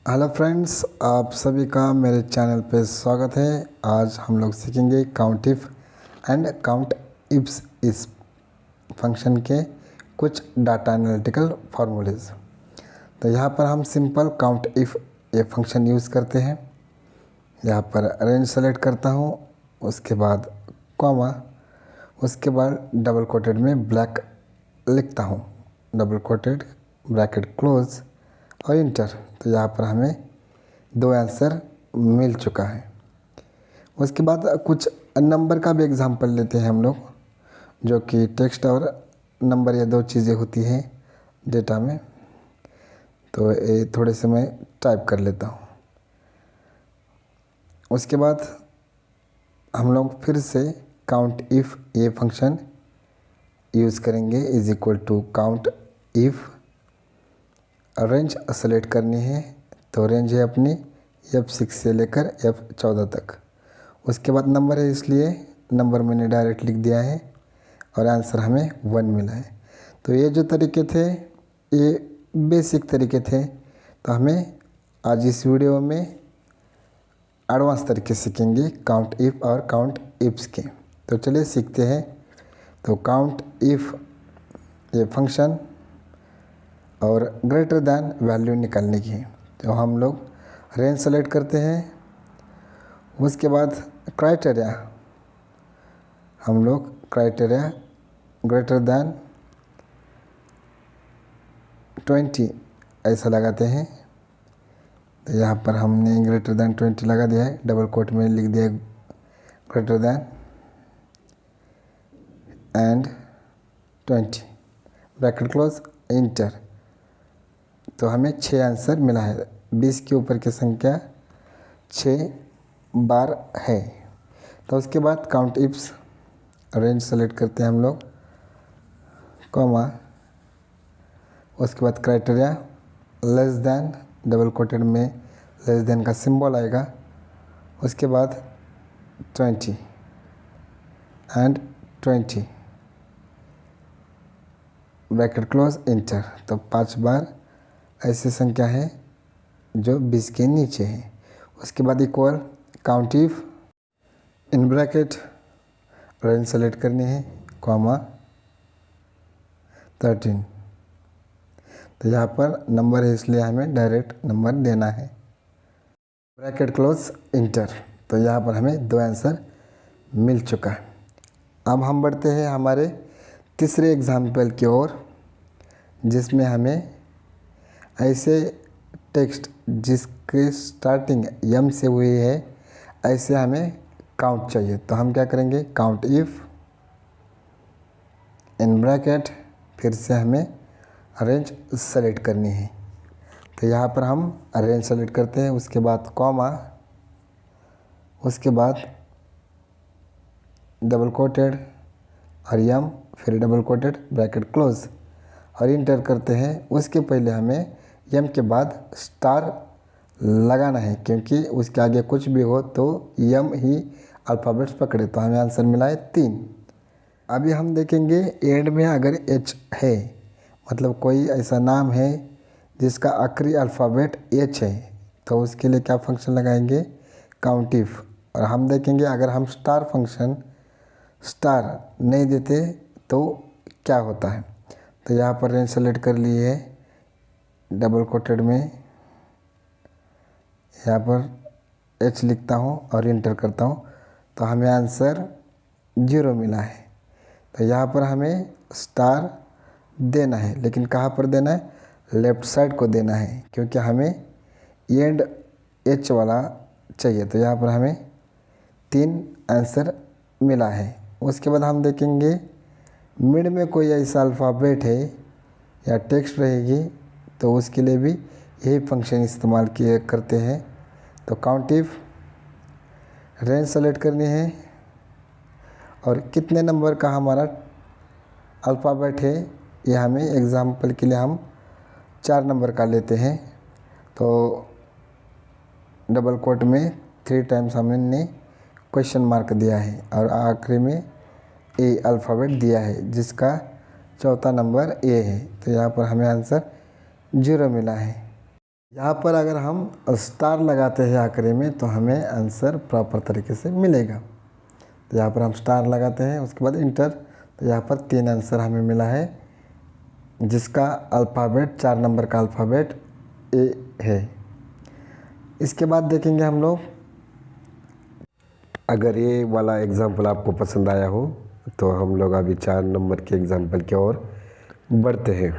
Hello friends, आप सभी का मेरे चैनल पे स्वागत है। आज हम लोग सीखेंगे count if and count ifs इस फंक्शन के कुछ डाटा एनालिटिकल फार्मूलेज। तो यहाँ पर हम सिंपल काउंट इफ ये फंक्शन यूज़ करते हैं। यहाँ पर रेंज सेलेक्ट करता हूँ, उसके बाद कॉमा, उसके बाद डबल कोटेड में ब्लैक लिखता हूँ, डबल कोटेड ब्रैकेट क्लोज और इंटर। तो यहाँ पर हमें दो आंसर मिल चुका है। उसके बाद कुछ नंबर का भी एग्जांपल लेते हैं हम लोग, जो कि टेक्स्ट और नंबर ये दो चीज़ें होती हैं डेटा में। तो ये थोड़े से मैं टाइप कर लेता हूँ। उसके बाद हम लोग फिर से काउंट इफ़ ये फंक्शन यूज़ करेंगे। Is equal to count if, range select करनी है। तो रेंज है अपनी F6 से लेकर F14 तक। उसके बाद नंबर है, इसलिए नंबर मैंने डायरेक्ट लिख दिया है और आंसर हमें 1 मिला है। तो ये जो तरीके थे ये बेसिक तरीके थे। तो हमें आज इस वीडियो में एडवांस तरीके सीखेंगे काउंट इफ़ और काउंट इफ्स के। तो चलिए सीखते हैं। तो काउंट इफ़ ये फंक्शन और ग्रेटर दैन वैल्यू निकालने की। तो हम लोग रेंज सेलेक्ट करते हैं। उसके बाद क्राइटेरिया, हम लोग क्राइटेरिया ग्रेटर दैन 20 ऐसा लगाते हैं। तो यहाँ पर हमने ग्रेटर दैन 20 लगा दिया है, डबल कोट में लिख दिया greater than and 20 bracket close inter. तो हमें 6 आंसर मिला है। 20 के ऊपर की संख्या 6 बार है। तो उसके बाद काउंट इफ्स, रेंज सेलेक्ट करते हैं हम लोग, कॉमा, उसके बाद criteria less than, double coated में लेस दैन का सिंबल आएगा। उसके बाद 20 एंड 20 ब्रैकेट क्लोज इंटर। तो 5 बार ऐसी संख्या है जो 20 के नीचे है। उसके बाद equal count if in bracket, range select करनी है, कॉमा 13। तो यहाँ पर नंबर है इसलिए हमें डायरेक्ट नंबर देना है, ब्रैकेट क्लोज इंटर। तो यहाँ पर हमें 2 आंसर मिल चुका है। अब हम बढ़ते हैं हमारे तीसरे एग्जाम्पल की ओर, जिसमें हमें ऐसे टेक्स्ट जिसकी स्टार्टिंग यम से हुई है ऐसे हमें काउंट चाहिए। तो हम क्या करेंगे, काउंट इफ इन ब्रैकेट, फिर से हमें रेंज सेलेक्ट करनी है। तो यहाँ पर हम रेंज सेलेक्ट करते हैं, उसके बाद कॉमा, उसके बाद डबल कोटेड और यम, फिर डबल कोटेड ब्रैकेट क्लोज और इंटर करते हैं। उसके पहले हमें यम के बाद स्टार लगाना है, क्योंकि उसके आगे कुछ भी हो तो यम ही अल्फ़ाबेट्स पकड़े। तो हमें आंसर मिला है 3। अभी हम देखेंगे एंड में अगर एच है, मतलब कोई ऐसा नाम है जिसका आखिरी अल्फ़ाबेट एच है, तो उसके लिए क्या फंक्शन लगाएंगे, काउंट इफ। और हम देखेंगे अगर हम स्टार फंक्शन स्टार नहीं देते तो क्या होता है। तो यहाँ पर रेंज सेलेक्ट कर लिए है, डबल कोटेड में यहाँ पर एच लिखता हूँ और इंटर करता हूँ। तो हमें आंसर 0 मिला है। तो यहाँ पर हमें स्टार देना है, लेकिन कहाँ पर देना है, लेफ़्ट साइड को देना है, क्योंकि हमें एंड एच वाला चाहिए। तो यहाँ पर हमें 3 आंसर मिला है। उसके बाद हम देखेंगे मिड में कोई ऐसा अल्फ़ाबेट है या टेक्स्ट रहेगी, तो उसके लिए भी यही फंक्शन इस्तेमाल किए करते हैं। तो काउंट इफ, रेंज सेलेक्ट करनी है और कितने नंबर का हमारा अल्फ़ाबेट है, ये हमें एग्जाम्पल के लिए हम 4 नंबर का लेते हैं। तो डबल कोट में 3 टाइम्स हमने क्वेश्चन मार्क दिया है और आखिरी में ए अल्फ़ाबेट दिया है, जिसका चौथा नंबर ए है। तो यहाँ पर हमें आंसर 0 मिला है। यहाँ पर अगर हम स्टार लगाते हैं आखिरी में तो हमें आंसर प्रॉपर तरीके से मिलेगा। तो यहाँ पर हम स्टार लगाते हैं, उसके बाद इंटर। तो यहाँ पर 3 आंसर हमें मिला है, जिसका अल्फ़ाबेट 4 नंबर का अल्फ़ाबेट ए है। इसके बाद देखेंगे हम लोग, अगर ये वाला एग्ज़ाम्पल आपको पसंद आया हो तो हम लोग अभी 4 नंबर के एग्ज़ाम्पल की ओर बढ़ते हैं।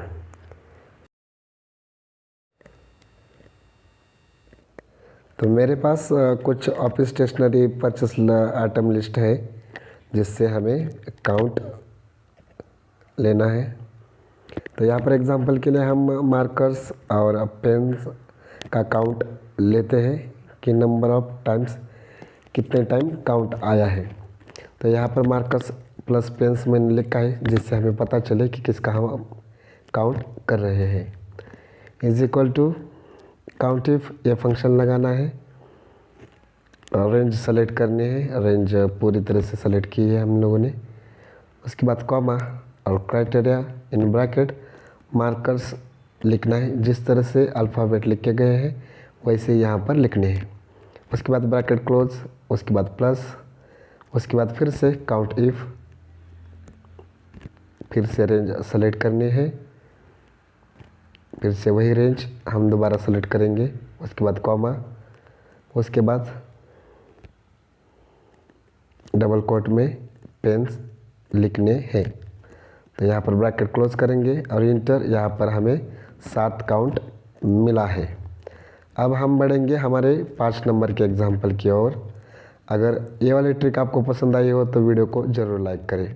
तो मेरे पास कुछ office stationery purchase item list है, जिससे हमें काउंट लेना है। तो यहाँ पर एग्ज़ाम्पल के लिए हम मार्कर्स और पेन्स का काउंट लेते हैं कि नंबर ऑफ टाइम्स कितने टाइम काउंट आया है। तो यहाँ पर मार्कर्स प्लस पेन्स मैंने लिखा है, जिससे हमें पता चले कि किसका हम काउंट कर रहे हैं। Is equal to count if, ये फंक्शन लगाना है, रेंज सेलेक्ट करनी है, रेंज पूरी तरह से सेलेक्ट की है हम लोगों ने। उसके बाद कॉमा और क्राइटेरिया इन ब्रैकेट मार्कर्स लिखना है, जिस तरह से अल्फ़ाबेट लिखे गए हैं वैसे यहाँ पर लिखने हैं। उसके बाद ब्रैकेट क्लोज, उसके बाद प्लस, उसके बाद फिर से काउंट इफ, फिर से रेंज सेलेक्ट करनी है, फिर से वही रेंज हम दोबारा सेलेक्ट करेंगे। उसके बाद कॉमा, उसके बाद डबल कोट में पेन्स लिखने हैं। तो यहाँ पर ब्रैकेट क्लोज करेंगे और इंटर। यहाँ पर हमें 7 काउंट मिला है। अब हम बढ़ेंगे हमारे 5 नंबर के एग्ज़ाम्पल की ओर। अगर ये वाली ट्रिक आपको पसंद आई हो तो वीडियो को ज़रूर लाइक करें।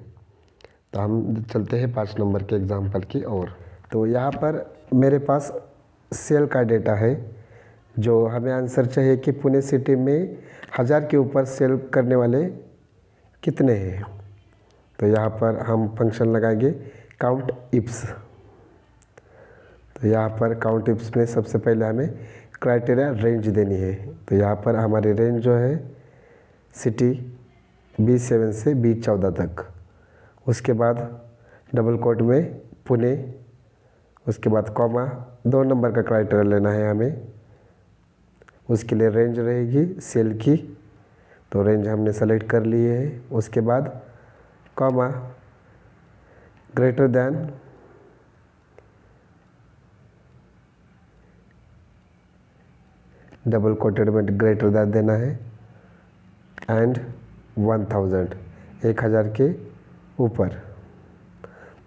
तो हम चलते हैं 5 नंबर के एग्ज़ाम्पल की ओर। तो यहाँ पर मेरे पास सेल का डेटा है, जो हमें आंसर चाहिए कि पुणे सिटी में 1000 के ऊपर सेल करने वाले कितने हैं। तो यहाँ पर हम फंक्शन लगाएंगे काउंट इफ्स। तो यहाँ पर काउंट इफ्स में सबसे पहले हमें क्राइटेरिया रेंज देनी है। तो यहाँ पर हमारी रेंज जो है सिटी B7 से B14 तक। उसके बाद डबल कोट में पुणे, उसके बाद कॉमा, 2 नंबर का क्राइटेरिया लेना है हमें। उसके लिए रेंज रहेगी सेल की, तो रेंज हमने सेलेक्ट कर ली है। उसके बाद comma, greater than double coated में ग्रेटर दैन देना है एंड 1000, 1000 के ऊपर।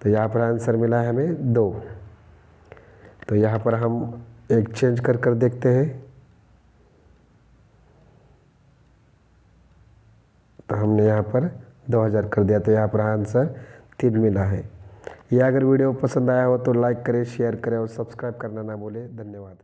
तो यहाँ पर आंसर मिला है हमें 2। तो यहाँ पर हम एक चेंज कर देखते हैं। तो हमने यहाँ पर 2000 कर दिया, तो यहाँ पर आंसर 3 मिला है। यह अगर वीडियो पसंद आया हो तो लाइक करें, शेयर करें और सब्सक्राइब करना ना भूलें। धन्यवाद।